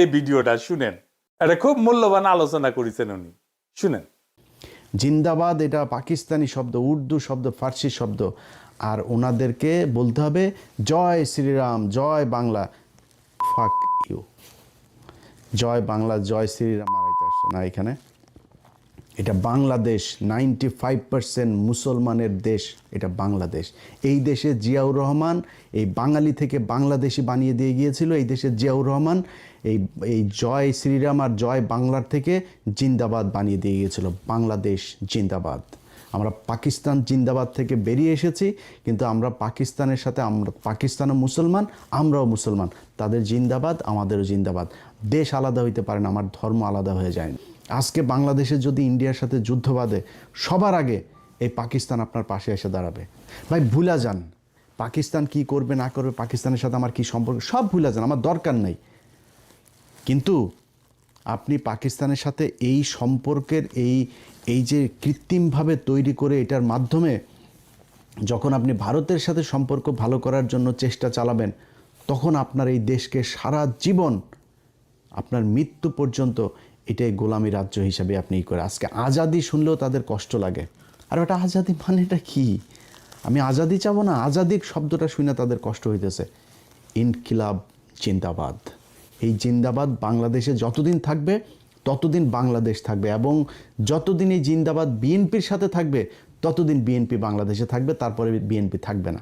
এই ভিডিওটা শুনেন, এটা খুব মূল্যবান আলোচনা করেছেন উনি, শুনেন। জিন্দাবাদ এটা পাকিস্তানি শব্দ, উর্দু শব্দ, ফার্সি শব্দ। আর ওনাদেরকে বলতে হবে জয় শ্রীরাম, জয় বাংলা। Fuck you. জয় বাংলা, জয় শ্রীরাম মারাইতে আসছে না এখানে। এটা বাংলাদেশ, 95% মুসলমানের দেশ এটা বাংলাদেশ। এই দেশে জিয়াউর রহমান এই বাঙালি থেকে বাংলাদেশি বানিয়ে দিয়ে গিয়েছিল। এই দেশে জিয়াউর রহমান এই এই জয় শ্রীরাম আর জয় বাংলার থেকে জিন্দাবাদ বানিয়ে দিয়ে গিয়েছিল। বাংলাদেশ জিন্দাবাদ। আমরা পাকিস্তান জিন্দাবাদ থেকে বেরিয়ে এসেছি, কিন্তু আমরা পাকিস্তানের সাথে, আমরা পাকিস্তানও মুসলমান, আমরাও মুসলমান। তাদের জিন্দাবাদ, আমাদেরও জিন্দাবাদ। দেশ আলাদা হইতে পারে না, আমার ধর্ম আলাদা হয়ে যায় না। আজকে বাংলাদেশে যদি ইন্ডিয়ার সাথে যুদ্ধ বাঁধে, সবার আগে এই পাকিস্তান আপনার পাশে এসে দাঁড়াবে। ভাই ভুলা যান পাকিস্তান কি করবে না করবে, পাকিস্তানের সাথে আমার কি সম্পর্ক, সব ভুলা যান, আমার দরকার নাই। কিন্তু আপনি পাকিস্তানের সাথে এই সম্পর্কের এই যে কৃত্রিমভাবে তৈরি করে এটার মাধ্যমে যখন আপনি ভারতের সাথে সম্পর্ক ভালো করার জন্য চেষ্টা চালাবেন, তখন আপনার এই দেশকে সারা জীবন, আপনার মৃত্যু পর্যন্ত এটাই গোলামী রাজ্য হিসাবে আপনি করে। আজকে আজাদি শুনলেও তাদের কষ্ট লাগে। আর ওটা আজাদি মানে এটা কি? আমি আজাদি চাবো না, আজাদির শব্দটা শুনে তাদের কষ্ট হইতেছে। ইনকিলাব জিন্দাবাদ। এই জিন্দাবাদ বাংলাদেশে যতদিন থাকবে ততদিন বাংলাদেশ থাকবে, এবং যতদিন এই জিন্দাবাদ বিএনপির সাথে থাকবে ততদিন বিএনপি বাংলাদেশে থাকবে, তারপরে বিএনপি থাকবে না।